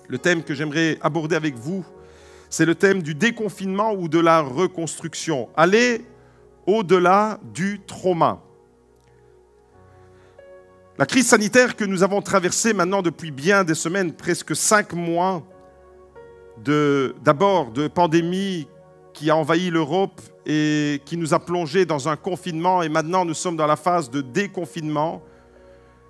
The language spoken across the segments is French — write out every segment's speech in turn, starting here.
Le thème que j'aimerais aborder avec vous, c'est le thème du déconfinement ou de la reconstruction. Aller au-delà du trauma. La crise sanitaire que nous avons traversée maintenant depuis bien des semaines, presque 5 mois, d'abord de pandémie qui a envahi l'Europe et qui nous a plongés dans un confinement, et maintenant nous sommes dans la phase de déconfinement.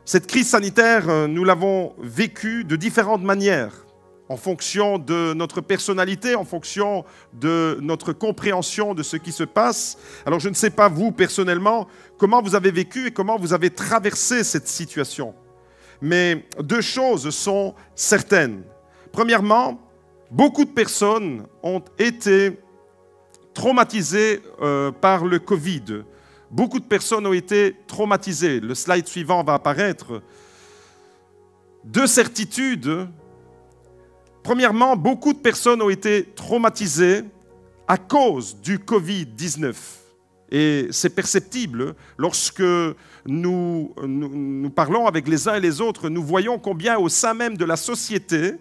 Cette crise sanitaire, nous l'avons vécue de différentes manières, en fonction de notre personnalité, en fonction de notre compréhension de ce qui se passe. Alors je ne sais pas vous, personnellement, comment vous avez vécu et comment vous avez traversé cette situation. Mais 2 choses sont certaines. Premièrement, beaucoup de personnes ont été traumatisées par le Covid. Beaucoup de personnes ont été traumatisées. Le slide suivant va apparaître. 2 certitudes. Premièrement, beaucoup de personnes ont été traumatisées à cause du Covid-19. Et c'est perceptible lorsque nous parlons avec les uns et les autres, nous voyons combien au sein même de la société,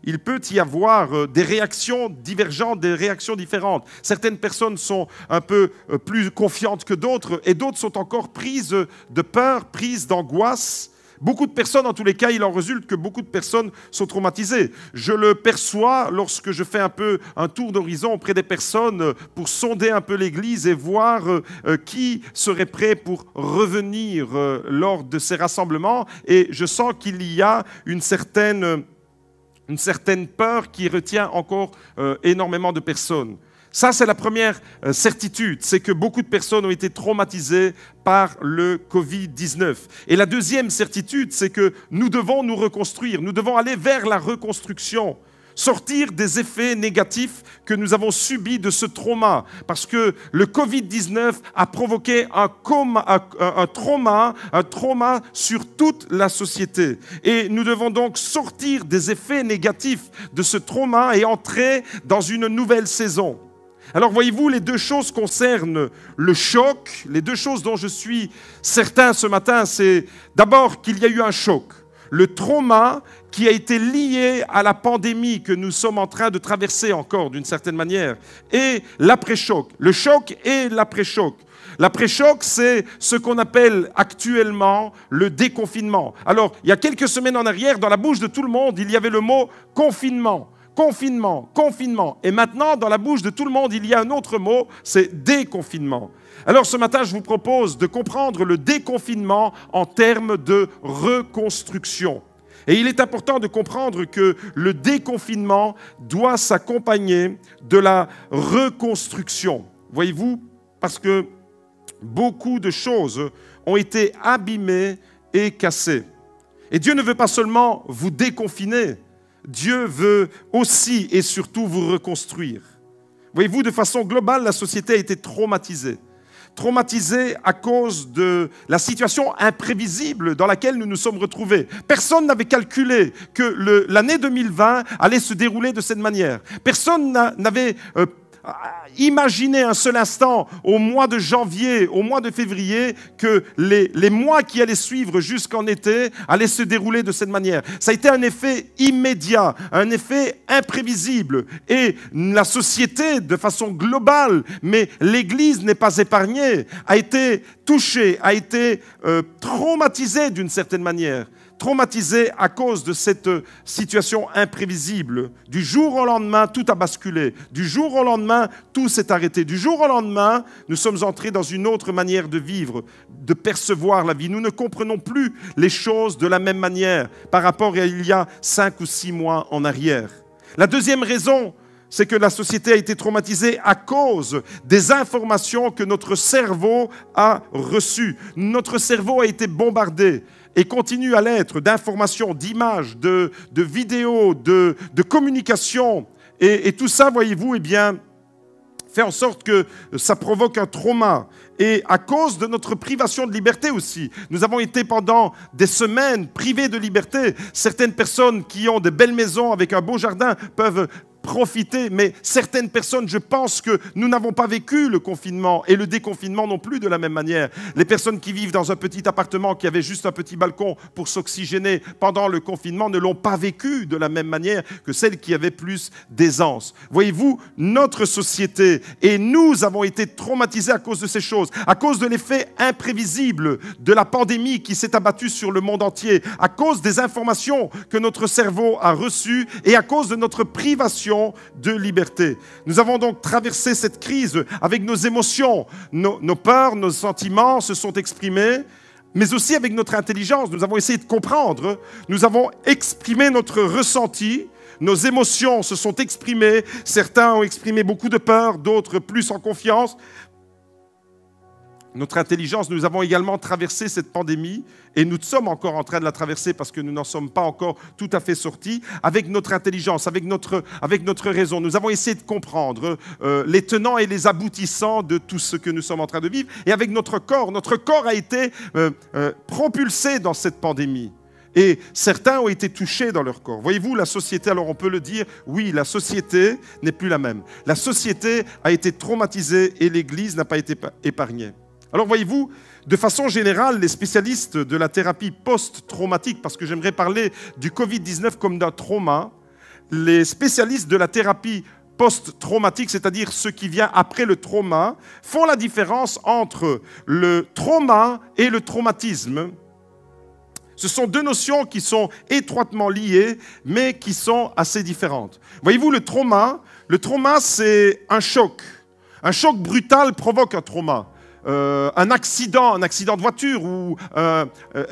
il peut y avoir des réactions divergentes, des réactions différentes. Certaines personnes sont un peu plus confiantes que d'autres et d'autres sont encore prises de peur, prises d'angoisse. Beaucoup de personnes, en tous les cas, il en résulte que beaucoup de personnes sont traumatisées. Je le perçois lorsque je fais un peu un tour d'horizon auprès des personnes pour sonder un peu l'Église et voir qui serait prêt pour revenir lors de ces rassemblements. Et je sens qu'il y a une certaine peur qui retient encore énormément de personnes. Ça, c'est la première certitude, c'est que beaucoup de personnes ont été traumatisées par le Covid-19. Et la deuxième certitude, c'est que nous devons nous reconstruire, nous devons aller vers la reconstruction, sortir des effets négatifs que nous avons subis de ce trauma. Parce que le Covid-19 a provoqué un trauma sur toute la société. Et nous devons donc sortir des effets négatifs de ce trauma et entrer dans une nouvelle saison. Alors voyez-vous, les 2 choses concernent le choc. Les 2 choses dont je suis certain ce matin, c'est d'abord qu'il y a eu un choc. Le trauma qui a été lié à la pandémie que nous sommes en train de traverser encore d'une certaine manière. Et l'après-choc. Le choc et l'après-choc. L'après-choc, c'est ce qu'on appelle actuellement le déconfinement. Alors, il y a quelques semaines en arrière, dans la bouche de tout le monde, il y avait le mot confinement. Confinement, confinement. Et maintenant, dans la bouche de tout le monde, il y a un autre mot, c'est déconfinement. Alors ce matin, je vous propose de comprendre le déconfinement en termes de reconstruction. Et il est important de comprendre que le déconfinement doit s'accompagner de la reconstruction. Voyez-vous, parce que beaucoup de choses ont été abîmées et cassées. Et Dieu ne veut pas seulement vous déconfiner, Dieu veut aussi et surtout vous reconstruire. Voyez-vous, de façon globale, la société a été traumatisée. Traumatisée à cause de la situation imprévisible dans laquelle nous nous sommes retrouvés. Personne n'avait calculé que l'année 2020 allait se dérouler de cette manière. Personne n'avait imaginé un seul instant au mois de janvier, au mois de février, que les mois qui allaient suivre jusqu'en été allaient se dérouler de cette manière. Ça a été un effet immédiat, un effet imprévisible. Et la société, de façon globale, mais l'Église n'est pas épargnée, a été touchée, a été traumatisée d'une certaine manière. Traumatisé à cause de cette situation imprévisible. Du jour au lendemain, tout a basculé. Du jour au lendemain, tout s'est arrêté. Du jour au lendemain, nous sommes entrés dans une autre manière de vivre, de percevoir la vie. Nous ne comprenons plus les choses de la même manière par rapport à il y a 5 ou 6 mois en arrière. La deuxième raison, c'est que la société a été traumatisée à cause des informations que notre cerveau a reçues. Notre cerveau a été bombardé et continue à l'être d'informations, d'images, de vidéos, de communication. Et tout ça, voyez-vous, eh bien, fait en sorte que ça provoque un trauma. Et à cause de notre privation de liberté aussi, nous avons été pendant des semaines privés de liberté. Certaines personnes qui ont de belles maisons avec un beau jardin peuvent profiter. Mais certaines personnes, je pense que nous n'avons pas vécu le confinement et le déconfinement non plus de la même manière. Les personnes qui vivent dans un petit appartement, qui avait juste un petit balcon pour s'oxygéner pendant le confinement, ne l'ont pas vécu de la même manière que celles qui avaient plus d'aisance. Voyez-vous, notre société et nous avons été traumatisés à cause de ces choses, à cause de l'effet imprévisible de la pandémie qui s'est abattue sur le monde entier, à cause des informations que notre cerveau a reçues et à cause de notre privation de liberté. Nous avons donc traversé cette crise avec nos émotions, nos peurs, nos sentiments se sont exprimés, mais aussi avec notre intelligence. Nous avons essayé de comprendre, nous avons exprimé notre ressenti, nos émotions se sont exprimées, certains ont exprimé beaucoup de peur, d'autres plus en confiance. Notre intelligence, nous avons également traversé cette pandémie et nous sommes encore en train de la traverser parce que nous n'en sommes pas encore tout à fait sortis. Avec notre intelligence, avec notre raison, nous avons essayé de comprendre les tenants et les aboutissants de tout ce que nous sommes en train de vivre. Et avec notre corps a été propulsé dans cette pandémie. Et certains ont été touchés dans leur corps. Voyez-vous, la société, alors on peut le dire, oui, la société n'est plus la même. La société a été traumatisée et l'Église n'a pas été épargnée. Alors voyez-vous, de façon générale, les spécialistes de la thérapie post-traumatique, parce que j'aimerais parler du Covid-19 comme d'un trauma, les spécialistes de la thérapie post-traumatique, c'est-à-dire ce qui vient après le trauma, font la différence entre le trauma et le traumatisme. Ce sont deux notions qui sont étroitement liées, mais qui sont assez différentes. Voyez-vous, le trauma, c'est un choc. Un choc brutal provoque un trauma. Un accident de voiture ou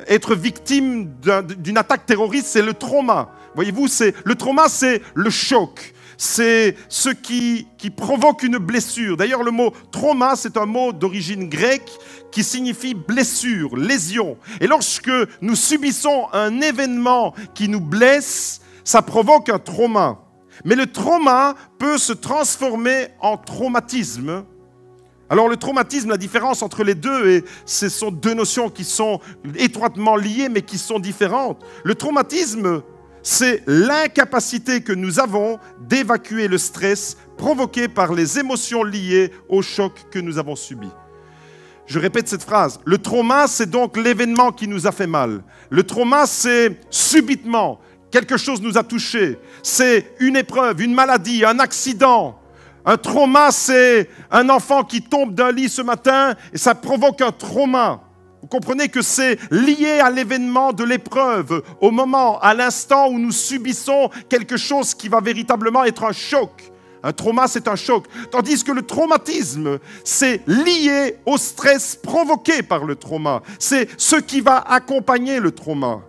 être victime d'une attaque terroriste, c'est le trauma. Voyez-vous, le trauma, c'est le choc. C'est ce qui provoque une blessure. D'ailleurs, le mot trauma, c'est un mot d'origine grecque qui signifie blessure, lésion. Et lorsque nous subissons un événement qui nous blesse, ça provoque un trauma. Mais le trauma peut se transformer en traumatisme. Alors le traumatisme, la différence entre les deux, et ce sont deux notions qui sont étroitement liées mais qui sont différentes. Le traumatisme, c'est l'incapacité que nous avons d'évacuer le stress provoqué par les émotions liées au choc que nous avons subi. Je répète cette phrase. Le trauma, c'est donc l'événement qui nous a fait mal. Le trauma, c'est subitement, quelque chose nous a touchés. C'est une épreuve, une maladie, un accident. Un trauma, c'est un enfant qui tombe d'un lit ce matin et ça provoque un trauma. Vous comprenez que c'est lié à l'événement de l'épreuve, au moment, à l'instant où nous subissons quelque chose qui va véritablement être un choc. Un trauma, c'est un choc. Tandis que le traumatisme, c'est lié au stress provoqué par le trauma. C'est ce qui va accompagner le trauma.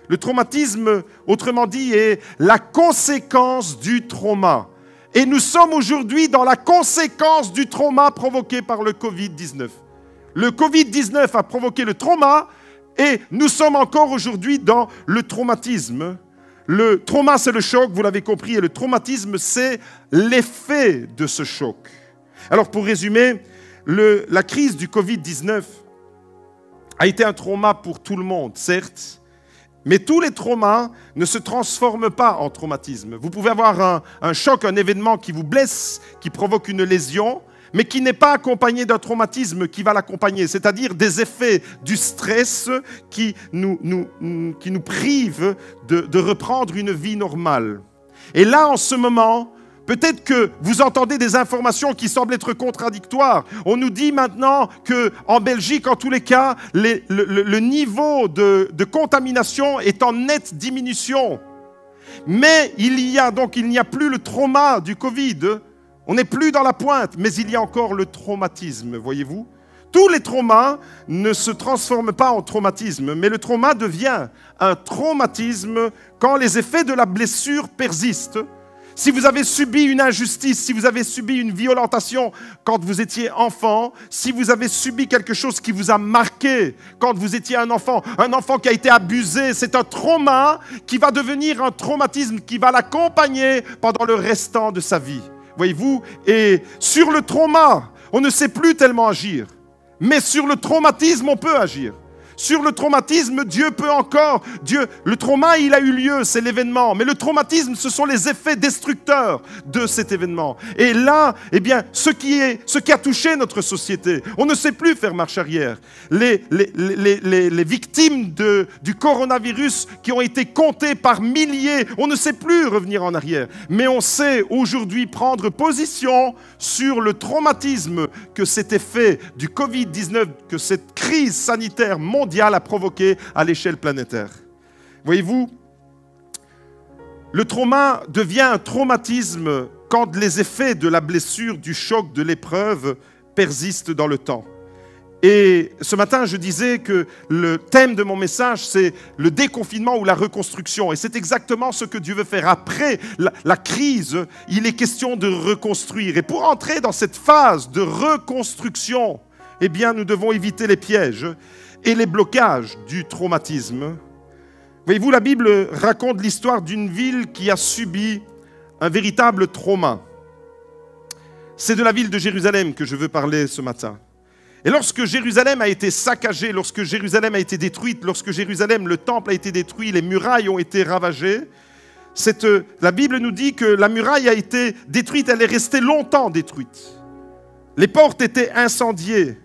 Le traumatisme, autrement dit, est la conséquence du trauma. Et nous sommes aujourd'hui dans la conséquence du trauma provoqué par le Covid-19. Le Covid-19 a provoqué le trauma et nous sommes encore aujourd'hui dans le traumatisme. Le trauma, c'est le choc, vous l'avez compris, et le traumatisme, c'est l'effet de ce choc. Alors, pour résumer, la crise du Covid-19 a été un trauma pour tout le monde, certes, mais tous les traumas ne se transforment pas en traumatisme. Vous pouvez avoir un choc, un événement qui vous blesse, qui provoque une lésion, mais qui n'est pas accompagné d'un traumatisme qui va l'accompagner, c'est-à-dire des effets du stress qui nous privent de reprendre une vie normale. Et là, en ce moment, peut-être que vous entendez des informations qui semblent être contradictoires. On nous dit maintenant qu'en Belgique, en tous les cas, le niveau de contamination est en nette diminution. Mais il n'y a plus le trauma du Covid. On n'est plus dans la pointe, mais il y a encore le traumatisme, voyez-vous. Tous les traumas ne se transforment pas en traumatisme, mais le trauma devient un traumatisme quand les effets de la blessure persistent. Si vous avez subi une injustice, si vous avez subi une violentation quand vous étiez enfant, si vous avez subi quelque chose qui vous a marqué quand vous étiez un enfant qui a été abusé, c'est un trauma qui va devenir un traumatisme qui va l'accompagner pendant le restant de sa vie. Voyez-vous, et sur le trauma, on ne sait plus tellement agir. Mais sur le traumatisme, on peut agir. Sur le traumatisme, Dieu peut encore. Le trauma, il a eu lieu, c'est l'événement. Mais le traumatisme, ce sont les effets destructeurs de cet événement. Et là, eh bien, ce qui a touché notre société, on ne sait plus faire marche arrière. Les victimes du coronavirus qui ont été comptées par milliers, on ne sait plus revenir en arrière. Mais on sait aujourd'hui prendre position sur le traumatisme que cet effet du Covid-19, que cette crise sanitaire mondiale a provoqué à l'échelle planétaire. Voyez-vous, le trauma devient un traumatisme quand les effets de la blessure, du choc, de l'épreuve persistent dans le temps. Et ce matin, je disais que le thème de mon message, c'est le déconfinement ou la reconstruction. Et c'est exactement ce que Dieu veut faire. Après la crise, il est question de reconstruire. Et pour entrer dans cette phase de reconstruction, eh bien, nous devons éviter les pièges et les blocages du traumatisme. Voyez-vous, la Bible raconte l'histoire d'une ville qui a subi un véritable trauma. C'est de la ville de Jérusalem que je veux parler ce matin. Et lorsque Jérusalem a été saccagée, lorsque Jérusalem a été détruite, lorsque Jérusalem, le temple a été détruit, les murailles ont été ravagées, la Bible nous dit que la muraille a été détruite, elle est restée longtemps détruite. Les portes étaient incendiées.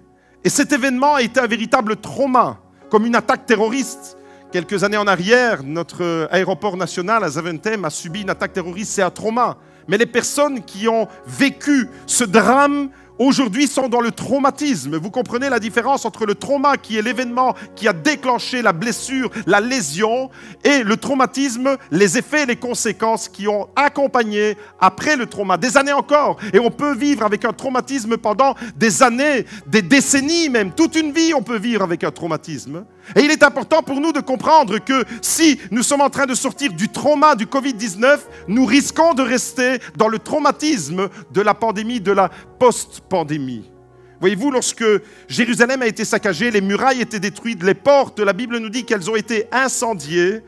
Et cet événement a été un véritable trauma, comme une attaque terroriste. Quelques années en arrière, notre aéroport national à Zaventem a subi une attaque terroriste, c'est un trauma. Mais les personnes qui ont vécu ce drame aujourd'hui sont dans le traumatisme. Vous comprenez la différence entre le trauma qui est l'événement qui a déclenché la blessure, la lésion, et le traumatisme, les effets et les conséquences qui ont accompagné après le trauma. Des années encore. Et on peut vivre avec un traumatisme pendant des années, des décennies même. Toute une vie, on peut vivre avec un traumatisme. Et il est important pour nous de comprendre que si nous sommes en train de sortir du trauma du Covid-19, nous risquons de rester dans le traumatisme de la pandémie, de la post-pandémie. Voyez-vous, lorsque Jérusalem a été saccagée, les murailles étaient détruites, les portes, la Bible nous dit qu'elles ont été incendiées.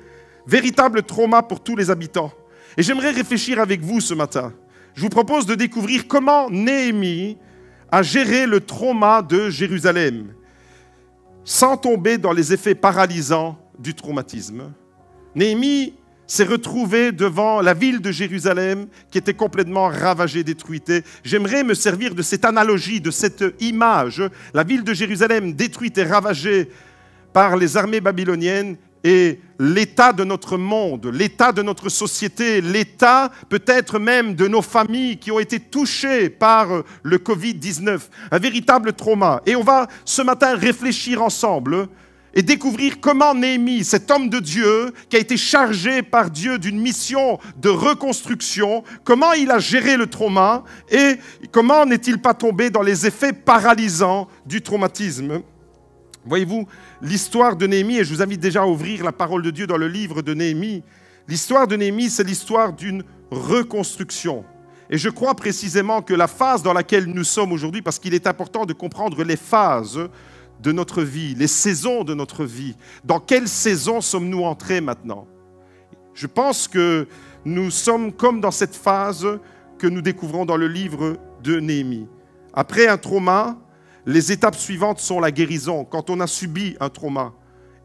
Véritable trauma pour tous les habitants. Et j'aimerais réfléchir avec vous ce matin. Je vous propose de découvrir comment Néhémie a géré le trauma de Jérusalem, sans tomber dans les effets paralysants du traumatisme. Néhémie s'est retrouvé devant la ville de Jérusalem qui était complètement ravagée, détruite. Et j'aimerais me servir de cette analogie, de cette image. La ville de Jérusalem détruite et ravagée par les armées babyloniennes et l'état de notre monde, l'état de notre société, l'état peut-être même de nos familles qui ont été touchées par le Covid-19. Un véritable trauma. Et on va ce matin réfléchir ensemble et découvrir comment Néhémie, cet homme de Dieu, qui a été chargé par Dieu d'une mission de reconstruction, comment il a géré le trauma et comment n'est-il pas tombé dans les effets paralysants du traumatisme. Voyez-vous, l'histoire de Néhémie, et je vous invite déjà à ouvrir la parole de Dieu dans le livre de Néhémie, l'histoire de Néhémie, c'est l'histoire d'une reconstruction. Et je crois précisément que la phase dans laquelle nous sommes aujourd'hui, parce qu'il est important de comprendre les phases de notre vie, les saisons de notre vie. Dans quelle saison sommes-nous entrés maintenant? Je pense que nous sommes comme dans cette phase que nous découvrons dans le livre de Néhémie. Après un trauma, les étapes suivantes sont la guérison. Quand on a subi un trauma,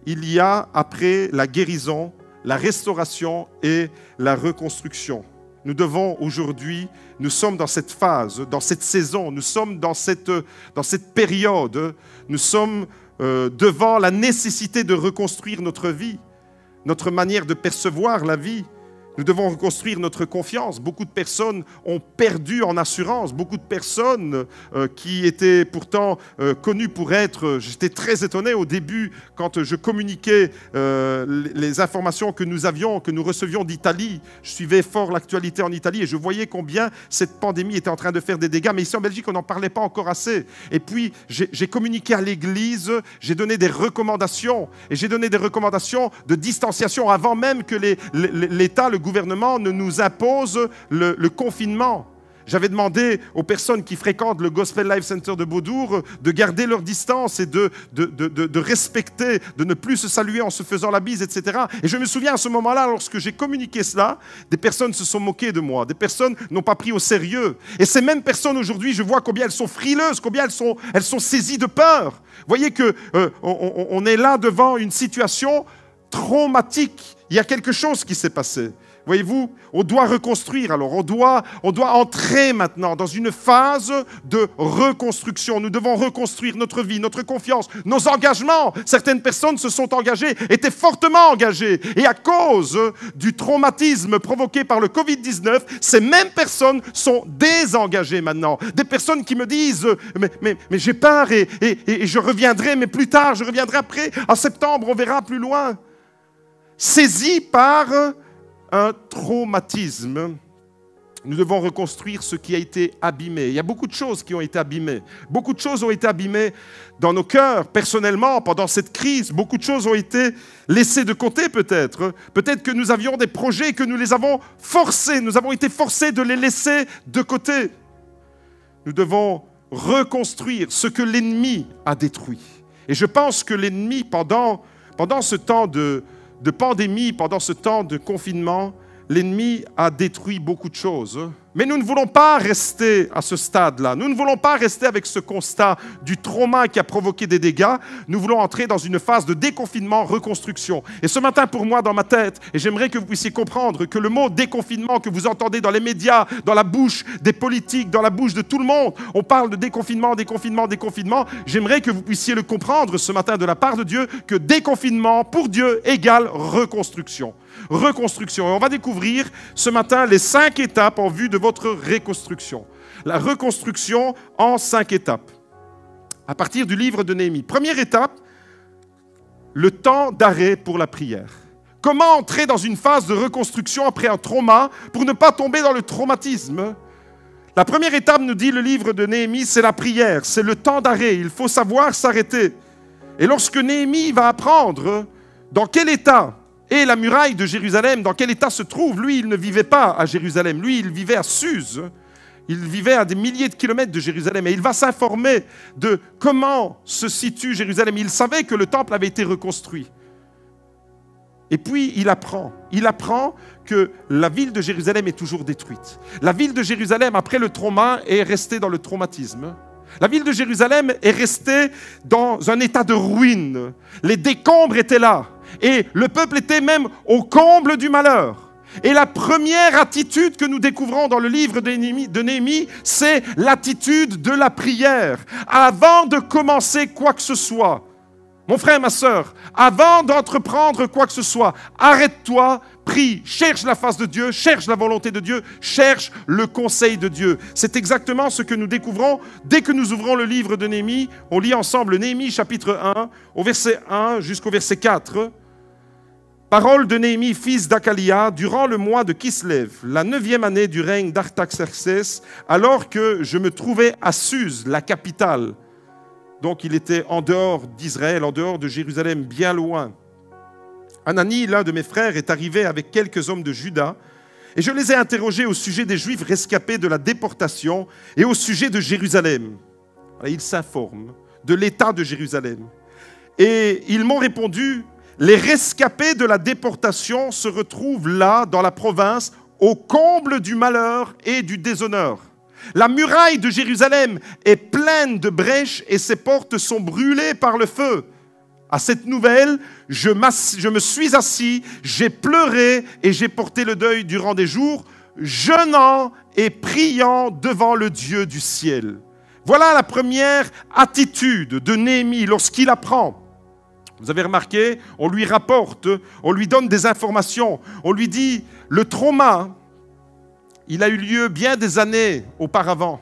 il y a après la guérison, la restauration et la reconstruction. Nous devons aujourd'hui, nous sommes dans cette phase, dans cette saison, nous sommes dans cette période, nous sommes devant la nécessité de reconstruire notre vie, notre manière de percevoir la vie. Nous devons reconstruire notre confiance. Beaucoup de personnes ont perdu en assurance. Beaucoup de personnes qui étaient pourtant connues pour être... J'étais très étonné au début quand je communiquais les informations que nous avions, que nous recevions d'Italie. Je suivais fort l'actualité en Italie et je voyais combien cette pandémie était en train de faire des dégâts. Mais ici en Belgique, on n'en parlait pas encore assez. Et puis, j'ai communiqué à l'Église, j'ai donné des recommandations. Et j'ai donné des recommandations de distanciation avant même que l'État, le gouvernement ne nous impose le confinement. J'avais demandé aux personnes qui fréquentent le Gospel Life Center de Beaudour de garder leur distance et de respecter, de ne plus se saluer en se faisant la bise, etc. Et je me souviens à ce moment-là, lorsque j'ai communiqué cela, des personnes se sont moquées de moi, des personnes n'ont pas pris au sérieux. Et ces mêmes personnes aujourd'hui, je vois combien elles sont frileuses, combien elles sont saisies de peur. Vous voyez qu'on est là devant une situation traumatique. Il y a quelque chose qui s'est passé. Voyez-vous, on doit reconstruire. Alors, on doit entrer maintenant dans une phase de reconstruction. Nous devons reconstruire notre vie, notre confiance, nos engagements. Certaines personnes se sont engagées, étaient fortement engagées. Et à cause du traumatisme provoqué par le Covid-19, ces mêmes personnes sont désengagées maintenant. Des personnes qui me disent « mais j'ai peur et je reviendrai, mais plus tard, je reviendrai après. En septembre, on verra plus loin. » Saisies par un traumatisme, nous devons reconstruire ce qui a été abîmé. Il y a beaucoup de choses qui ont été abîmées. Beaucoup de choses ont été abîmées dans nos cœurs, personnellement, pendant cette crise. Beaucoup de choses ont été laissées de côté, peut-être. Peut-être que nous avions des projets que nous les avons forcés. Nous avons été forcés de les laisser de côté. Nous devons reconstruire ce que l'ennemi a détruit. Et je pense que l'ennemi, pendant ce temps de pandémie, pendant ce temps de confinement, l'ennemi a détruit beaucoup de choses. Mais nous ne voulons pas rester à ce stade-là. Nous ne voulons pas rester avec ce constat du trauma qui a provoqué des dégâts. Nous voulons entrer dans une phase de déconfinement, reconstruction. Et ce matin, pour moi, dans ma tête, et j'aimerais que vous puissiez comprendre que le mot déconfinement que vous entendez dans les médias, dans la bouche des politiques, dans la bouche de tout le monde, on parle de déconfinement, déconfinement, déconfinement. J'aimerais que vous puissiez le comprendre ce matin de la part de Dieu, que déconfinement, pour Dieu, égale reconstruction. Reconstruction. Et on va découvrir ce matin les 5 étapes en vue de votre reconstruction. La reconstruction en 5 étapes. À partir du livre de Néhémie. Première étape, le temps d'arrêt pour la prière. Comment entrer dans une phase de reconstruction après un trauma pour ne pas tomber dans le traumatisme? La première étape, nous dit le livre de Néhémie, c'est la prière, c'est le temps d'arrêt. Il faut savoir s'arrêter. Et lorsque Néhémie va apprendre dans quel état et la muraille de Jérusalem, dans quel état se trouve? Lui, il ne vivait pas à Jérusalem. Lui, il vivait à Suse. Il vivait à des milliers de kilomètres de Jérusalem. Et il va s'informer de comment se situe Jérusalem. Il savait que le temple avait été reconstruit. Et puis, il apprend que la ville de Jérusalem est toujours détruite. La ville de Jérusalem, après le trauma, est restée dans le traumatisme. La ville de Jérusalem est restée dans un état de ruine. Les décombres étaient là. Et le peuple était même au comble du malheur. Et la première attitude que nous découvrons dans le livre de Néhémie, c'est l'attitude de la prière. Avant de commencer quoi que ce soit, mon frère, ma sœur, avant d'entreprendre quoi que ce soit, arrête-toi, prie, cherche la face de Dieu, cherche la volonté de Dieu, cherche le conseil de Dieu. C'est exactement ce que nous découvrons dès que nous ouvrons le livre de Néhémie. On lit ensemble Néhémie chapitre 1, au verset 1 jusqu'au verset 4. Parole de Néhémie, fils d'Akalia, durant le mois de Kislev, la 9e année du règne d'Artaxerxès, alors que je me trouvais à Suse, la capitale. Donc il était en dehors d'Israël, en dehors de Jérusalem, bien loin. Anani, l'un de mes frères, est arrivé avec quelques hommes de Juda, et je les ai interrogés au sujet des Juifs rescapés de la déportation et au sujet de Jérusalem. Ils s'informent de l'état de Jérusalem. Et ils m'ont répondu: les rescapés de la déportation se retrouvent là, dans la province, au comble du malheur et du déshonneur. La muraille de Jérusalem est pleine de brèches et ses portes sont brûlées par le feu. À cette nouvelle, je me suis assis, j'ai pleuré et j'ai porté le deuil durant des jours, jeûnant et priant devant le Dieu du ciel. Voilà la première attitude de Néhémie lorsqu'il apprend. Vous avez remarqué, on lui rapporte, on lui donne des informations, on lui dit le trauma, il a eu lieu bien des années auparavant.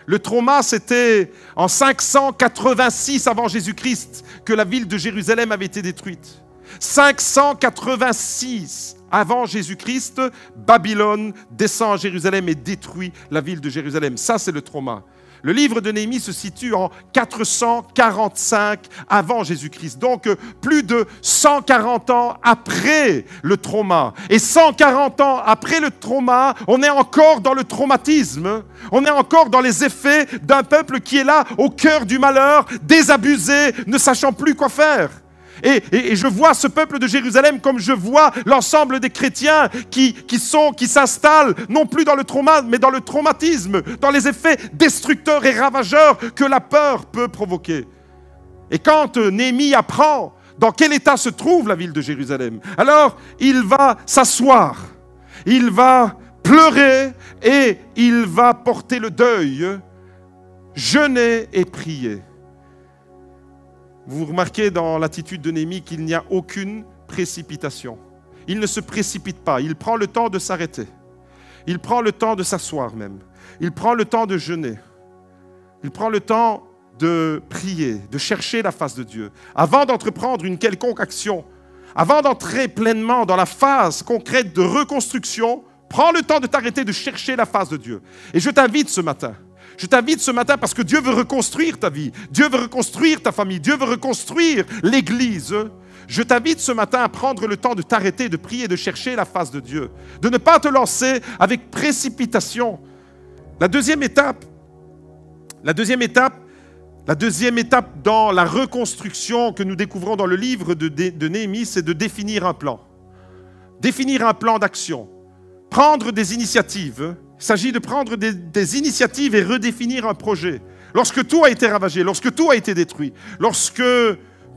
Le trauma, c'était en 586 avant Jésus-Christ que la ville de Jérusalem avait été détruite. 586 avant Jésus-Christ, Babylone descend à Jérusalem et détruit la ville de Jérusalem. Ça, c'est le trauma. Le livre de Néhémie se situe en 445 avant Jésus-Christ, donc plus de 140 ans après le trauma. Et 140 ans après le trauma, on est encore dans le traumatisme, on est encore dans les effets d'un peuple qui est là au cœur du malheur, désabusé, ne sachant plus quoi faire. Et je vois ce peuple de Jérusalem comme je vois l'ensemble des chrétiens qui s'installent non plus dans le trauma, mais dans le traumatisme, dans les effets destructeurs et ravageurs que la peur peut provoquer. Et quand Néhémie apprend dans quel état se trouve la ville de Jérusalem, alors il va s'asseoir, il va pleurer et il va porter le deuil, jeûner et prier. Vous remarquez dans l'attitude de Néhémie qu'il n'y a aucune précipitation. Il ne se précipite pas, il prend le temps de s'arrêter. Il prend le temps de s'asseoir même. Il prend le temps de jeûner. Il prend le temps de prier, de chercher la face de Dieu. Avant d'entreprendre une quelconque action, avant d'entrer pleinement dans la phase concrète de reconstruction, prends le temps de t'arrêter, de chercher la face de Dieu. Et je t'invite ce matin parce que Dieu veut reconstruire ta vie, Dieu veut reconstruire ta famille, Dieu veut reconstruire l'Église. Je t'invite ce matin à prendre le temps de t'arrêter, de prier, de chercher la face de Dieu, de ne pas te lancer avec précipitation. La deuxième étape dans la reconstruction que nous découvrons dans le livre de Néhémie, c'est de définir un plan. Définir un plan d'action. Prendre des initiatives. Il s'agit de prendre des initiatives et redéfinir un projet. Lorsque tout a été ravagé, lorsque tout a été détruit, lorsque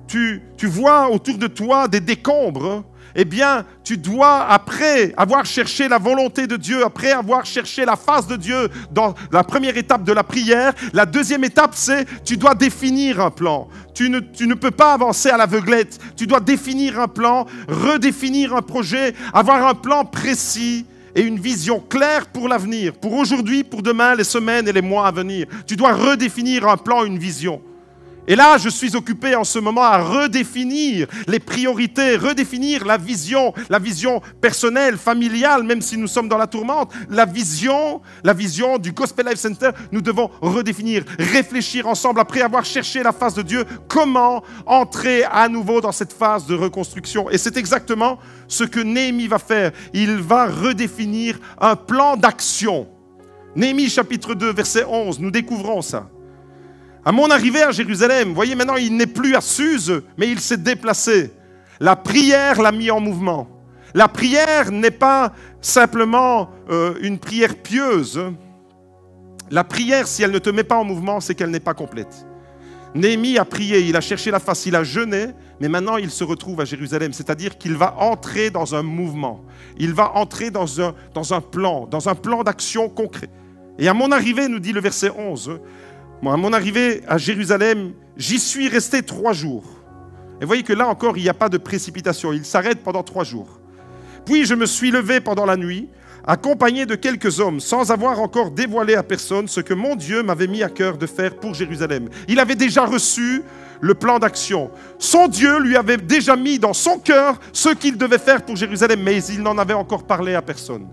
tu vois autour de toi des décombres, eh bien, tu dois, après avoir cherché la volonté de Dieu, après avoir cherché la face de Dieu dans la première étape de la prière, la deuxième étape, c'est tu dois définir un plan. Tu ne peux pas avancer à l'aveuglette. Tu dois définir un plan, redéfinir un projet, avoir un plan précis et une vision claire pour l'avenir, pour aujourd'hui, pour demain, les semaines et les mois à venir. Tu dois redéfinir un plan, une vision. Et là, je suis occupé en ce moment à redéfinir les priorités, redéfinir la vision personnelle, familiale, même si nous sommes dans la tourmente. La vision du Gospel Life Center, nous devons redéfinir, réfléchir ensemble, après avoir cherché la face de Dieu, comment entrer à nouveau dans cette phase de reconstruction. Et c'est exactement ce que Néhémie va faire. Il va redéfinir un plan d'action. Néhémie chapitre 2, verset 11, nous découvrons ça. À mon arrivée à Jérusalem, vous voyez maintenant, il n'est plus à Suse, mais il s'est déplacé. La prière l'a mis en mouvement. La prière n'est pas simplement une prière pieuse. La prière, si elle ne te met pas en mouvement, c'est qu'elle n'est pas complète. Néhémie a prié, il a cherché la face, il a jeûné, mais maintenant il se retrouve à Jérusalem, c'est-à-dire qu'il va entrer dans un mouvement. Il va entrer dans un plan d'action concret. Et à mon arrivée, nous dit le verset 11, à mon arrivée à Jérusalem, j'y suis resté 3 jours. Et vous voyez que là encore, il n'y a pas de précipitation. Il s'arrête pendant 3 jours. Puis je me suis levé pendant la nuit, accompagné de quelques hommes, sans avoir encore dévoilé à personne ce que mon Dieu m'avait mis à cœur de faire pour Jérusalem. Il avait déjà reçu le plan d'action. Son Dieu lui avait déjà mis dans son cœur ce qu'il devait faire pour Jérusalem, mais il n'en avait encore parlé à personne.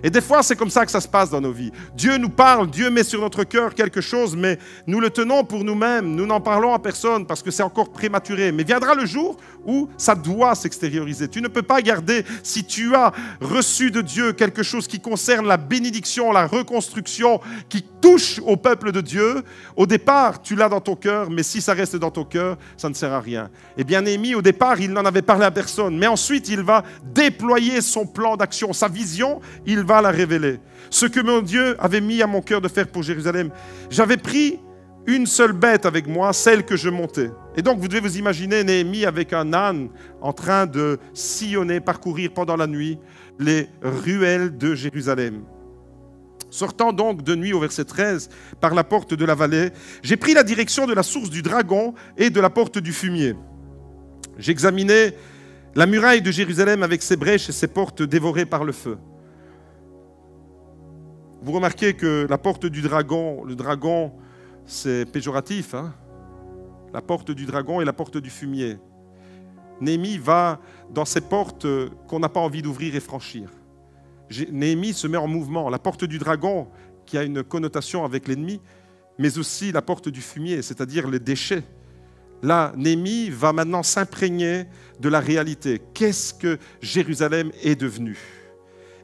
Et des fois, c'est comme ça que ça se passe dans nos vies. Dieu nous parle, Dieu met sur notre cœur quelque chose, mais nous le tenons pour nous-mêmes. Nous n'en parlons à personne parce que c'est encore prématuré. Mais viendra le jour où ça doit s'extérioriser. Tu ne peux pas garder, si tu as reçu de Dieu quelque chose qui concerne la bénédiction, la reconstruction, qui touche au peuple de Dieu, au départ, tu l'as dans ton cœur, mais si ça reste dans ton cœur, ça ne sert à rien. Et bien Néhémie, au départ, il n'en avait parlé à personne. Mais ensuite, il va déployer son plan d'action, sa vision, il va la révéler. Ce que mon Dieu avait mis à mon cœur de faire pour Jérusalem. J'avais pris une seule bête avec moi, celle que je montais. Et donc, vous devez vous imaginer Néhémie avec un âne en train de sillonner, parcourir pendant la nuit les ruelles de Jérusalem. Sortant donc de nuit au verset 13, par la porte de la vallée, j'ai pris la direction de la source du dragon et de la porte du fumier. J'examinais la muraille de Jérusalem avec ses brèches et ses portes dévorées par le feu. Vous remarquez que la porte du dragon, le dragon, c'est péjoratif, hein? La porte du dragon et la porte du fumier. Néhémie va dans ces portes qu'on n'a pas envie d'ouvrir et franchir. Néhémie se met en mouvement. La porte du dragon, qui a une connotation avec l'ennemi, mais aussi la porte du fumier, c'est-à-dire les déchets. Là, Néhémie va maintenant s'imprégner de la réalité. Qu'est-ce que Jérusalem est devenue?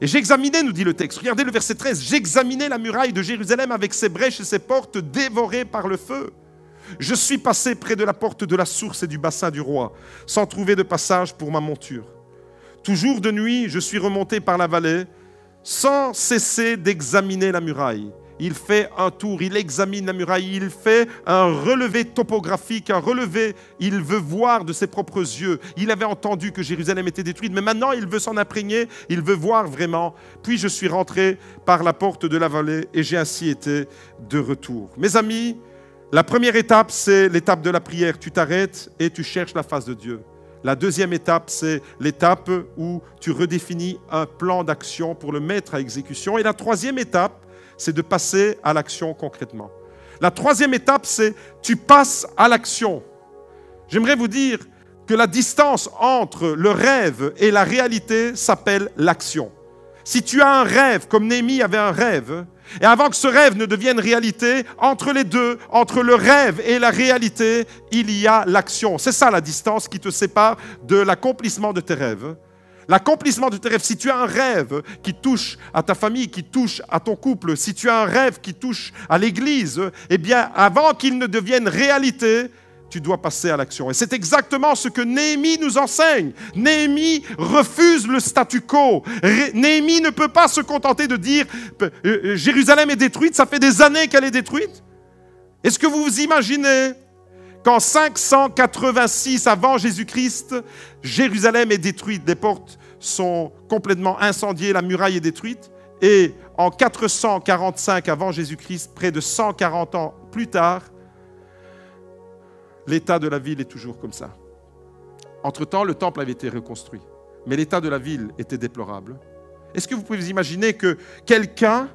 Et j'examinais, nous dit le texte, regardez le verset 13, j'examinais la muraille de Jérusalem avec ses brèches et ses portes dévorées par le feu. Je suis passé près de la porte de la source et du bassin du roi, sans trouver de passage pour ma monture. Toujours de nuit, je suis remonté par la vallée, sans cesser d'examiner la muraille. Il fait un tour, il examine la muraille, il fait un relevé topographique, un relevé, il veut voir de ses propres yeux. Il avait entendu que Jérusalem était détruite, mais maintenant il veut s'en imprégner, il veut voir vraiment. Puis je suis rentré par la porte de la vallée et j'ai ainsi été de retour. Mes amis, la première étape, c'est l'étape de la prière. Tu t'arrêtes et tu cherches la face de Dieu. La deuxième étape, c'est l'étape où tu redéfinis un plan d'action pour le mettre à exécution. Et la troisième étape, c'est de passer à l'action concrètement. La troisième étape, c'est tu passes à l'action. J'aimerais vous dire que la distance entre le rêve et la réalité s'appelle l'action. Si tu as un rêve, comme Néhémie avait un rêve, et avant que ce rêve ne devienne réalité, entre les deux, entre le rêve et la réalité, il y a l'action. C'est ça la distance qui te sépare de l'accomplissement de tes rêves. L'accomplissement de tes rêves, si tu as un rêve qui touche à ta famille, qui touche à ton couple, si tu as un rêve qui touche à l'Église, eh bien, avant qu'il ne devienne réalité, tu dois passer à l'action. Et c'est exactement ce que Néhémie nous enseigne. Néhémie refuse le statu quo. Néhémie ne peut pas se contenter de dire « Jérusalem est détruite, ça fait des années qu'elle est détruite ». Est-ce que vous vous imaginez qu'en 586 avant Jésus-Christ, Jérusalem est détruite, les portes sont complètement incendiées, la muraille est détruite. Et en 445 avant Jésus-Christ, près de 140 ans plus tard, l'état de la ville est toujours comme ça. Entre-temps, le temple avait été reconstruit, mais l'état de la ville était déplorable. Est-ce que vous pouvez vous imaginer que quelqu'un,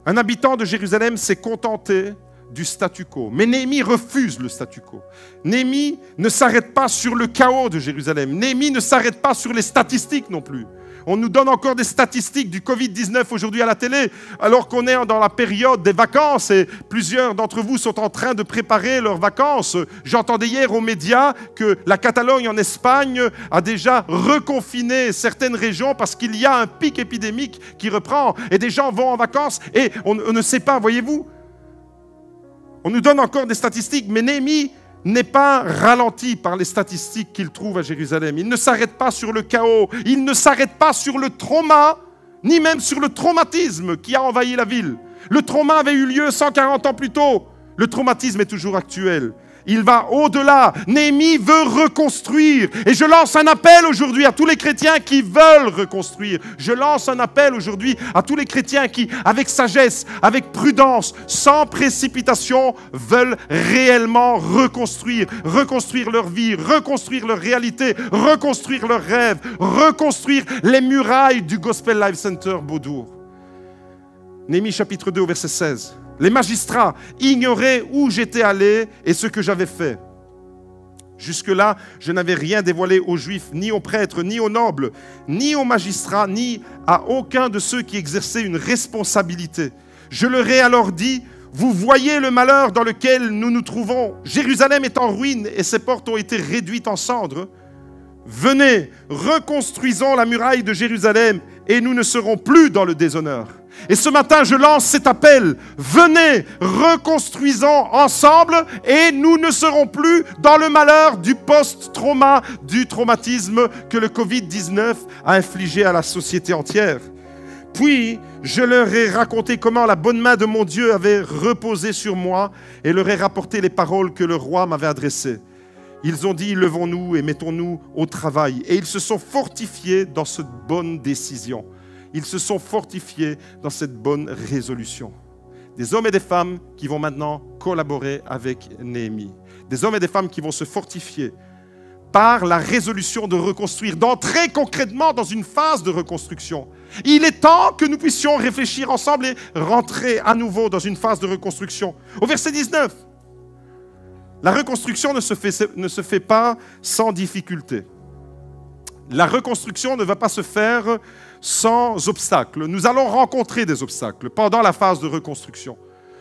un habitant de Jérusalem, s'est contenté du statu quo? Mais Néhémie refuse le statu quo. Néhémie ne s'arrête pas sur le chaos de Jérusalem. Néhémie ne s'arrête pas sur les statistiques non plus. On nous donne encore des statistiques du Covid-19 aujourd'hui à la télé, alors qu'on est dans la période des vacances et plusieurs d'entre vous sont en train de préparer leurs vacances. J'entendais hier aux médias que la Catalogne en Espagne a déjà reconfiné certaines régions parce qu'il y a un pic épidémique qui reprend et des gens vont en vacances et on ne sait pas, voyez-vous. On nous donne encore des statistiques, mais Néhémie n'est pas ralenti par les statistiques qu'il trouve à Jérusalem. Il ne s'arrête pas sur le chaos, il ne s'arrête pas sur le trauma, ni même sur le traumatisme qui a envahi la ville. Le trauma avait eu lieu 140 ans plus tôt. Le traumatisme est toujours actuel. Il va au-delà. Néhémie veut reconstruire. Et je lance un appel aujourd'hui à tous les chrétiens qui veulent reconstruire. Je lance un appel aujourd'hui à tous les chrétiens qui, avec sagesse, avec prudence, sans précipitation, veulent réellement reconstruire. Reconstruire leur vie, reconstruire leur réalité, reconstruire leurs rêves, reconstruire les murailles du Gospel Life Center Beaudour. Néhémie chapitre 2 au verset 16. Les magistrats ignoraient où j'étais allé et ce que j'avais fait. Jusque-là, je n'avais rien dévoilé aux Juifs, ni aux prêtres, ni aux nobles, ni aux magistrats, ni à aucun de ceux qui exerçaient une responsabilité. Je leur ai alors dit, vous voyez le malheur dans lequel nous nous trouvons. Jérusalem est en ruine et ses portes ont été réduites en cendres. Venez, reconstruisons la muraille de Jérusalem et nous ne serons plus dans le déshonneur. Et ce matin, je lance cet appel. Venez, reconstruisons ensemble et nous ne serons plus dans le malheur du post-trauma, du traumatisme que le Covid-19 a infligé à la société entière. Puis, je leur ai raconté comment la bonne main de mon Dieu avait reposé sur moi et leur ai rapporté les paroles que le roi m'avait adressées. Ils ont dit, levons-nous et mettons-nous au travail. Et ils se sont fortifiés dans cette bonne décision. Ils se sont fortifiés dans cette bonne résolution. Des hommes et des femmes qui vont maintenant collaborer avec Néhémie. Des hommes et des femmes qui vont se fortifier par la résolution de reconstruire, d'entrer concrètement dans une phase de reconstruction. Il est temps que nous puissions réfléchir ensemble et rentrer à nouveau dans une phase de reconstruction. Au verset 19, la reconstruction ne se fait pas sans difficulté. La reconstruction ne va pas se faire sans obstacles. Nous allons rencontrer des obstacles pendant la phase de reconstruction.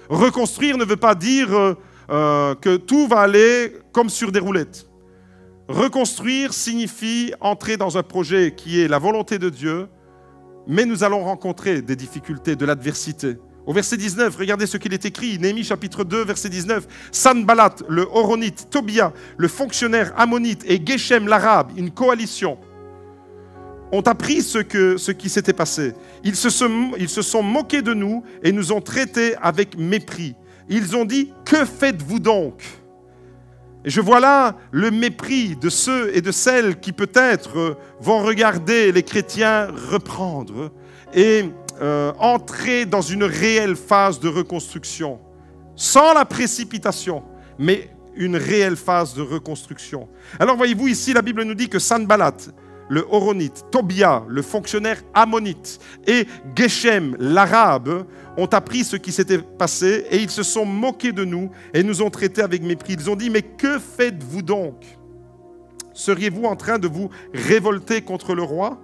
Reconstruire ne veut pas dire que tout va aller comme sur des roulettes. Reconstruire signifie entrer dans un projet qui est la volonté de Dieu, mais nous allons rencontrer des difficultés, de l'adversité. Au verset 19, regardez ce qu'il est écrit, Néhémie chapitre 2, verset 19. Sanballat, le Horonite, Tobia, le fonctionnaire ammonite et Geshem l'arabe, une coalition, ont appris ce qui s'était passé. Ils se sont moqués de nous et nous ont traités avec mépris. Ils ont dit, que faites-vous donc ? Et je vois là le mépris de ceux et de celles qui peut-être vont regarder les chrétiens reprendre et entrer dans une réelle phase de reconstruction, sans la précipitation, mais une réelle phase de reconstruction. Alors voyez-vous, ici la Bible nous dit que Sanballat, le Horonite, Tobia, le fonctionnaire ammonite, et Geshem, l'arabe, ont appris ce qui s'était passé et ils se sont moqués de nous et nous ont traités avec mépris. Ils ont dit, mais que faites-vous donc ? Seriez-vous en train de vous révolter contre le roi ?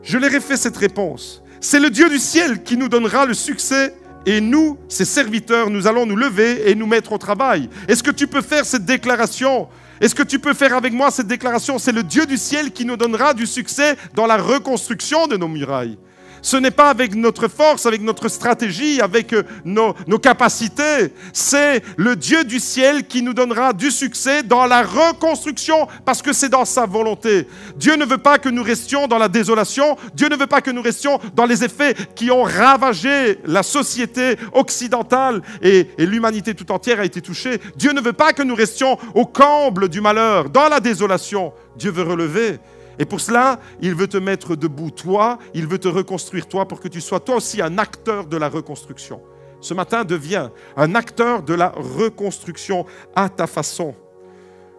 Je leur ai fait cette réponse. C'est le Dieu du ciel qui nous donnera le succès et nous, ses serviteurs, nous allons nous lever et nous mettre au travail. Est-ce que tu peux faire cette déclaration ? Est-ce que tu peux faire avec moi cette déclaration ? C'est le Dieu du ciel qui nous donnera du succès dans la reconstruction de nos murailles. Ce n'est pas avec notre force, avec notre stratégie, avec nos capacités. C'est le Dieu du ciel qui nous donnera du succès dans la reconstruction parce que c'est dans sa volonté. Dieu ne veut pas que nous restions dans la désolation. Dieu ne veut pas que nous restions dans les effets qui ont ravagé la société occidentale et l'humanité tout entière a été touchée. Dieu ne veut pas que nous restions au comble du malheur, dans la désolation. Dieu veut relever. Et pour cela, il veut te mettre debout, toi, il veut te reconstruire, toi, pour que tu sois toi aussi un acteur de la reconstruction. Ce matin, deviens un acteur de la reconstruction à ta façon.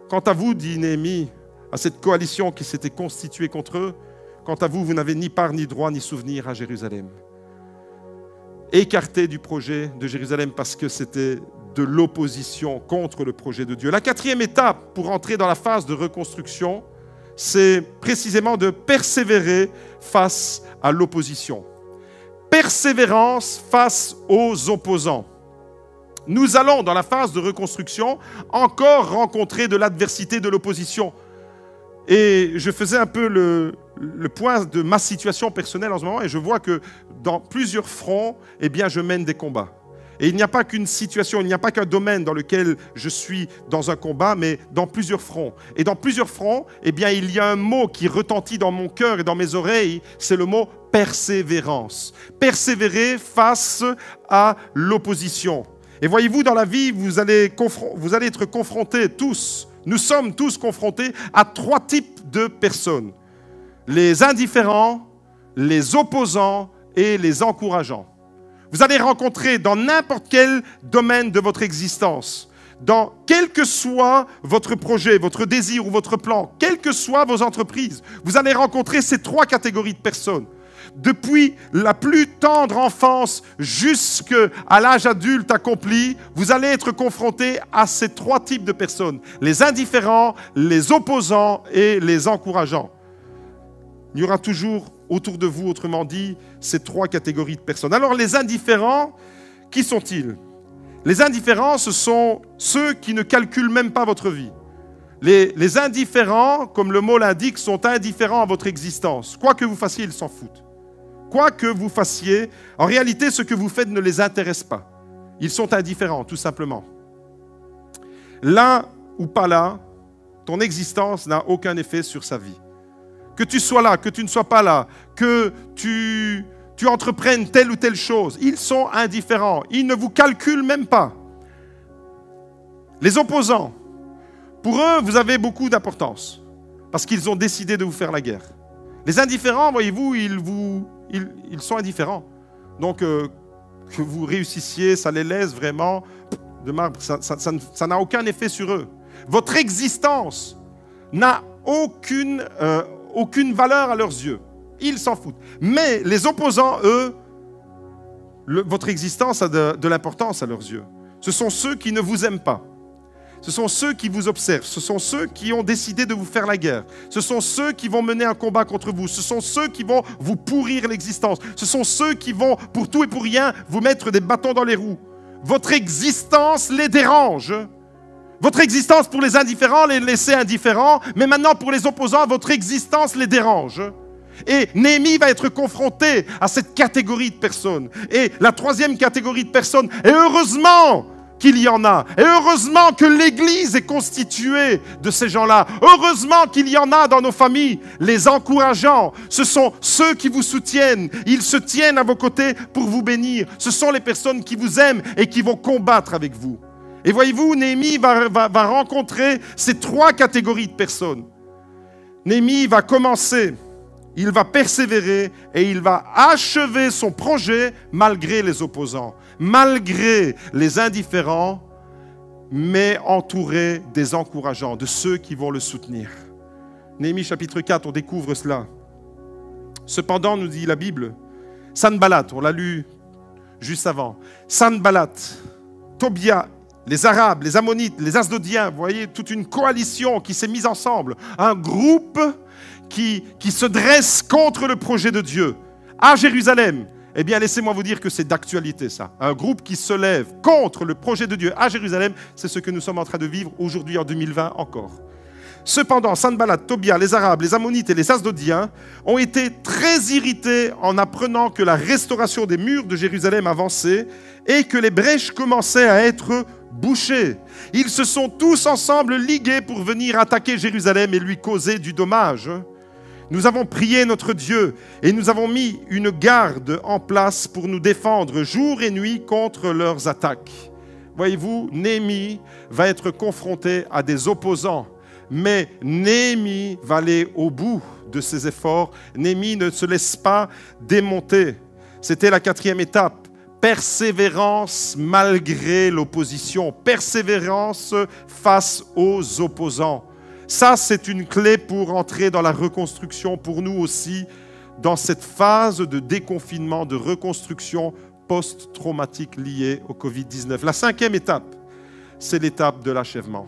Quant à vous, dit Néhémie, à cette coalition qui s'était constituée contre eux, quant à vous, vous n'avez ni part, ni droit, ni souvenir à Jérusalem. Écarté du projet de Jérusalem parce que c'était de l'opposition contre le projet de Dieu. La quatrième étape pour entrer dans la phase de reconstruction, c'est précisément de persévérer face à l'opposition. Persévérance face aux opposants. Nous allons, dans la phase de reconstruction, encore rencontrer de l'adversité, de l'opposition. Et je faisais un peu le point de ma situation personnelle en ce moment et je vois que dans plusieurs fronts, eh bien, je mène des combats. Et il n'y a pas qu'une situation, il n'y a pas qu'un domaine dans lequel je suis dans un combat, mais dans plusieurs fronts. Et dans plusieurs fronts, eh bien, il y a un mot qui retentit dans mon cœur et dans mes oreilles, c'est le mot persévérance. Persévérer face à l'opposition. Et voyez-vous, dans la vie, vous allez être confrontés tous, nous sommes tous confrontés à 3 types de personnes. Les indifférents, les opposants et les encourageants. Vous allez rencontrer dans n'importe quel domaine de votre existence, dans quel que soit votre projet, votre désir ou votre plan, quelles que soient vos entreprises, vous allez rencontrer ces 3 catégories de personnes. Depuis la plus tendre enfance jusqu'à l'âge adulte accompli, vous allez être confronté à ces 3 types de personnes. Les indifférents, les opposants et les encourageants. Il y aura toujours autour de vous, autrement dit, ces 3 catégories de personnes. Alors les indifférents, qui sont-ils ? Les indifférents, ce sont ceux qui ne calculent même pas votre vie. Les indifférents, comme le mot l'indique, sont indifférents à votre existence. Quoi que vous fassiez, ils s'en foutent. Quoi que vous fassiez, en réalité, ce que vous faites ne les intéresse pas. Ils sont indifférents, tout simplement. Là ou pas là, ton existence n'a aucun effet sur sa vie. Que tu sois là, que tu ne sois pas là, que tu entreprennes telle ou telle chose, ils sont indifférents. Ils ne vous calculent même pas. Les opposants, pour eux, vous avez beaucoup d'importance parce qu'ils ont décidé de vous faire la guerre. Les indifférents, voyez-vous, ils sont indifférents. Donc, que vous réussissiez, ça les laisse vraiment de marbre. Ça n'a aucun effet sur eux. Votre existence n'a aucune valeur à leurs yeux. Ils s'en foutent. Mais les opposants, eux, votre existence a de l'importance à leurs yeux. Ce sont ceux qui ne vous aiment pas. Ce sont ceux qui vous observent. Ce sont ceux qui ont décidé de vous faire la guerre. Ce sont ceux qui vont mener un combat contre vous. Ce sont ceux qui vont vous pourrir l'existence. Ce sont ceux qui vont, pour tout et pour rien, vous mettre des bâtons dans les roues. votre existence les dérange. Votre existence pour les indifférents, les laisser indifférents, mais maintenant pour les opposants, votre existence les dérange. Et Néhémie va être confronté à cette catégorie de personnes. Et la troisième catégorie de personnes, et heureusement qu'il y en a, et heureusement que l'Église est constituée de ces gens-là, heureusement qu'il y en a dans nos familles, les encourageants, ce sont ceux qui vous soutiennent, ils se tiennent à vos côtés pour vous bénir, ce sont les personnes qui vous aiment et qui vont combattre avec vous. Et voyez-vous, Néhémie va rencontrer ces trois catégories de personnes. Néhémie va commencer, il va persévérer et il va achever son projet malgré les opposants, malgré les indifférents, mais entouré des encourageants, de ceux qui vont le soutenir. Néhémie chapitre 4, on découvre cela. Cependant, nous dit la Bible, Sanballat, on l'a lu juste avant, Sanballat, Tobia, les Arabes, les Ammonites, les Asdodiens, vous voyez, toute une coalition qui s'est mise ensemble, un groupe qui se dresse contre le projet de Dieu à Jérusalem. Eh bien, laissez-moi vous dire que c'est d'actualité, ça. Un groupe qui se lève contre le projet de Dieu à Jérusalem, c'est ce que nous sommes en train de vivre aujourd'hui en 2020 encore. Cependant, Sanballat, Tobia, les Arabes, les Ammonites et les Asdodiens ont été très irrités en apprenant que la restauration des murs de Jérusalem avançait et que les brèches commençaient à être bouchées. Ils se sont tous ensemble ligués pour venir attaquer Jérusalem et lui causer du dommage. Nous avons prié notre Dieu et nous avons mis une garde en place pour nous défendre jour et nuit contre leurs attaques. Voyez-vous, Néhémie va être confronté à des opposants. Mais Néhémie va aller au bout de ses efforts. Néhémie ne se laisse pas démonter. C'était la quatrième étape. Persévérance malgré l'opposition. Persévérance face aux opposants. Ça, c'est une clé pour entrer dans la reconstruction, pour nous aussi, dans cette phase de déconfinement, de reconstruction post-traumatique liée au Covid-19. La cinquième étape, c'est l'étape de l'achèvement.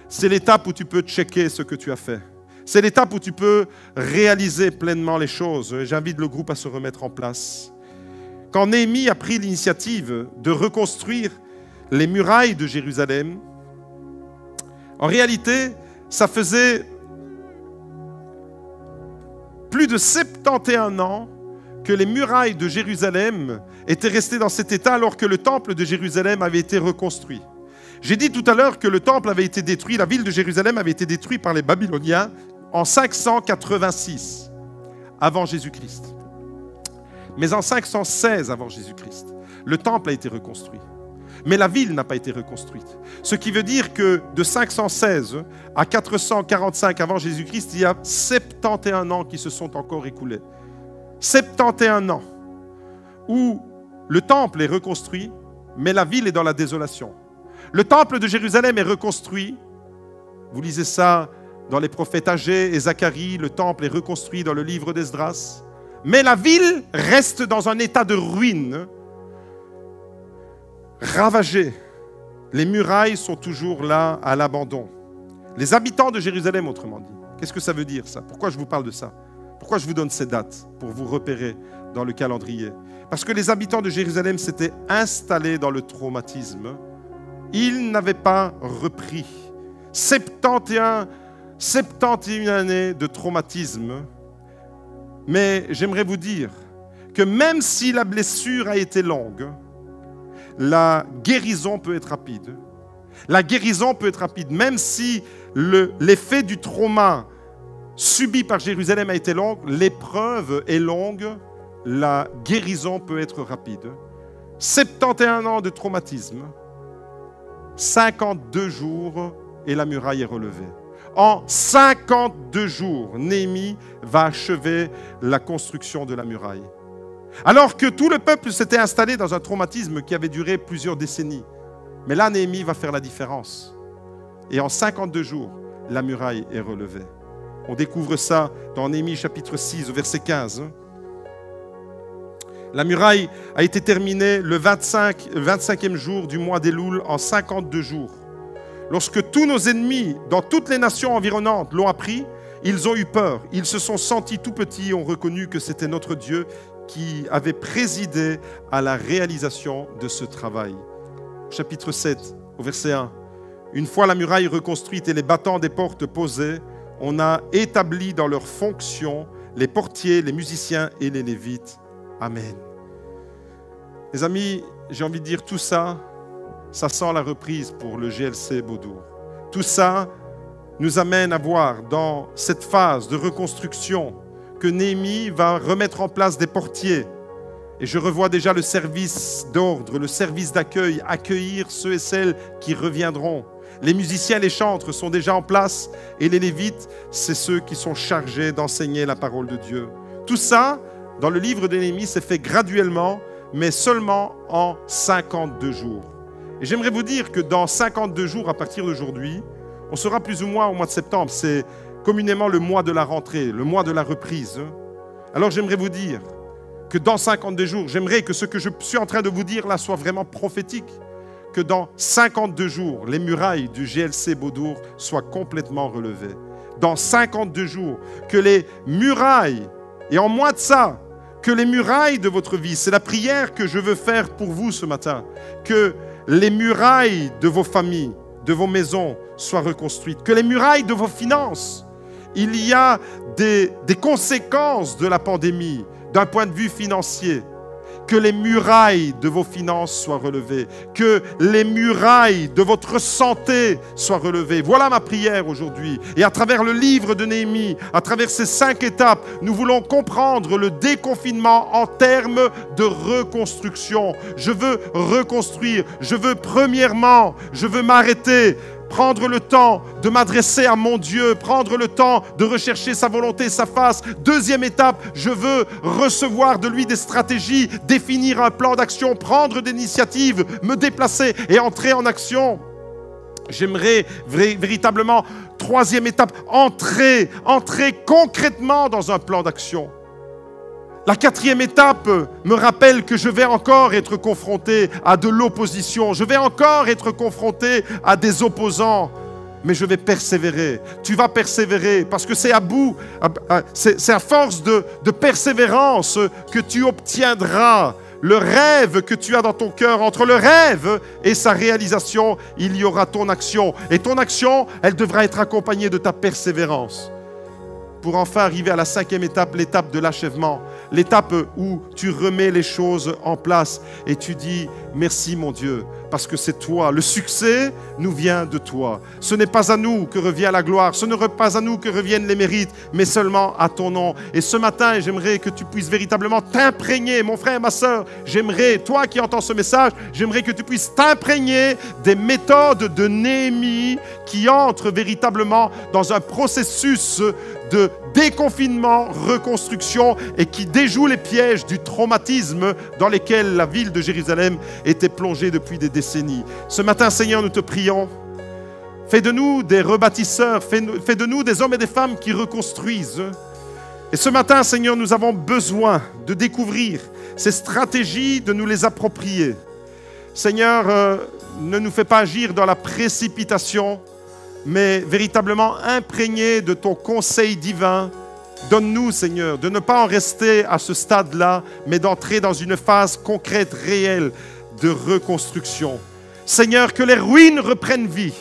C'est l'étape où tu peux checker ce que tu as fait. C'est l'étape où tu peux réaliser pleinement les choses. J'invite le groupe à se remettre en place. Quand Néhémie a pris l'initiative de reconstruire les murailles de Jérusalem, en réalité, ça faisait plus de 71 ans que les murailles de Jérusalem étaient restées dans cet état alors que le temple de Jérusalem avait été reconstruit. J'ai dit tout à l'heure que le temple avait été détruit, la ville de Jérusalem avait été détruite par les Babyloniens en 586 avant Jésus-Christ. Mais en 516 avant Jésus-Christ, le temple a été reconstruit. Mais la ville n'a pas été reconstruite. Ce qui veut dire que de 516 à 445 avant Jésus-Christ, il y a 71 ans qui se sont encore écoulés. 71 ans où le temple est reconstruit, mais la ville est dans la désolation. Le temple de Jérusalem est reconstruit. Vous lisez ça dans les prophètes Agée et Zacharie. Le temple est reconstruit dans le livre d'Esdras. Mais la ville reste dans un état de ruine, ravagée. Les murailles sont toujours là à l'abandon. Les habitants de Jérusalem, autrement dit. Qu'est-ce que ça veut dire, ça? Pourquoi je vous parle de ça? Pourquoi je vous donne ces dates? Pour vous repérer dans le calendrier. Parce que les habitants de Jérusalem s'étaient installés dans le traumatisme. Ils n'avaient pas repris. 71 années de traumatisme. Mais j'aimerais vous dire que même si la blessure a été longue, la guérison peut être rapide. La guérison peut être rapide. Même si l'effet du trauma subi par Jérusalem a été long, l'épreuve est longue, la guérison peut être rapide. 71 ans de traumatisme, 52 jours et la muraille est relevée. En 52 jours, Néhémie va achever la construction de la muraille. Alors que tout le peuple s'était installé dans un traumatisme qui avait duré plusieurs décennies. Mais là, Néhémie va faire la différence. Et en 52 jours, la muraille est relevée. On découvre ça dans Néhémie chapitre 6, au verset 15. La muraille a été terminée le 25e jour du mois d'Éloul en 52 jours. Lorsque tous nos ennemis dans toutes les nations environnantes l'ont appris, ils ont eu peur. Ils se sont sentis tout petits et ont reconnu que c'était notre Dieu qui avait présidé à la réalisation de ce travail. chapitre 7, au verset 1. Une fois la muraille reconstruite et les battants des portes posés, on a établi dans leurs fonctions les portiers, les musiciens et les lévites. Amen. Les amis, j'ai envie de dire tout ça, ça sent la reprise pour le GLC Beaudour. Tout ça nous amène à voir dans cette phase de reconstruction que Néhémie va remettre en place des portiers. Et je revois déjà le service d'ordre, le service d'accueil, accueillir ceux et celles qui reviendront. Les musiciens et les chantres sont déjà en place et les lévites, c'est ceux qui sont chargés d'enseigner la parole de Dieu. Tout ça, dans le livre de Néhémie, c'est fait graduellement, mais seulement en 52 jours. Et j'aimerais vous dire que dans 52 jours, à partir d'aujourd'hui, on sera plus ou moins au mois de septembre. C'est communément le mois de la rentrée, le mois de la reprise. Alors j'aimerais vous dire que dans 52 jours, j'aimerais que ce que je suis en train de vous dire là soit vraiment prophétique. Que dans 52 jours, les murailles du GLC Beaudour soient complètement relevées. Dans 52 jours, que les murailles, et en moins de ça, que les murailles de votre vie, c'est la prière que je veux faire pour vous ce matin, que les murailles de vos familles, de vos maisons soient reconstruites, que les murailles de vos finances, il y a des conséquences de la pandémie d'un point de vue financier. Que les murailles de vos finances soient relevées, que les murailles de votre santé soient relevées. Voilà ma prière aujourd'hui. Et à travers le livre de Néhémie, à travers ces 5 étapes, nous voulons comprendre le déconfinement en termes de reconstruction. Je veux reconstruire. Je veux premièrement, je veux m'arrêter. Prendre le temps de m'adresser à mon Dieu, prendre le temps de rechercher sa volonté, sa face. Deuxième étape, je veux recevoir de lui des stratégies, définir un plan d'action, prendre des initiatives, me déplacer et entrer en action. J'aimerais véritablement, troisième étape, entrer concrètement dans un plan d'action. La 4e étape me rappelle que je vais encore être confronté à de l'opposition. Je vais encore être confronté à des opposants. Mais je vais persévérer. Tu vas persévérer parce que c'est à force de persévérance que tu obtiendras le rêve que tu as dans ton cœur. Entre le rêve et sa réalisation, il y aura ton action. Et ton action, elle devra être accompagnée de ta persévérance. Pour enfin arriver à la 5e étape, l'étape de l'achèvement. L'étape où tu remets les choses en place et tu dis merci mon Dieu parce que c'est toi. Le succès nous vient de toi. Ce n'est pas à nous que revient la gloire, ce n'est pas à nous que reviennent les mérites, mais seulement à ton nom. Et ce matin, j'aimerais que tu puisses véritablement t'imprégner, mon frère, ma soeur, j'aimerais, toi qui entends ce message, j'aimerais que tu puisses t'imprégner des méthodes de Néhémie qui entrent véritablement dans un processus de déconfinement, reconstruction et qui déjoue les pièges du traumatisme dans lesquels la ville de Jérusalem était plongée depuis des décennies. Ce matin, Seigneur, nous te prions. Fais de nous des rebâtisseurs, fais de nous des hommes et des femmes qui reconstruisent. Et ce matin, Seigneur, nous avons besoin de découvrir ces stratégies, de nous les approprier. Seigneur, ne nous fais pas agir dans la précipitation, mais véritablement imprégné de ton conseil divin. Donne-nous, Seigneur, de ne pas en rester à ce stade-là, mais d'entrer dans une phase concrète, réelle de reconstruction. Seigneur, que les ruines reprennent vie,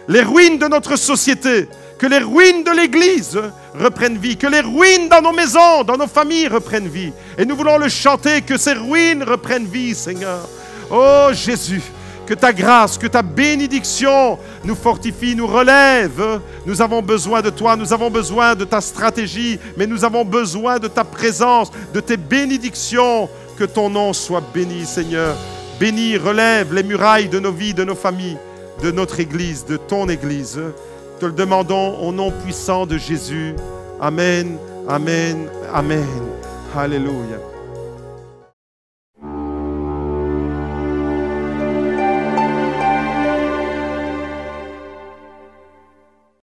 les ruines de notre société, que les ruines de l'Église reprennent vie, que les ruines dans nos maisons, dans nos familles reprennent vie. Et nous voulons le chanter, que ces ruines reprennent vie, Seigneur. Oh Jésus, que ta grâce, que ta bénédiction nous fortifie, nous relève. Nous avons besoin de toi, nous avons besoin de ta stratégie, mais nous avons besoin de ta présence, de tes bénédictions. Que ton nom soit béni, Seigneur. Bénis, relève les murailles de nos vies, de nos familles, de notre Église, de ton Église. Te le demandons au nom puissant de Jésus. Amen, amen, amen. Alléluia.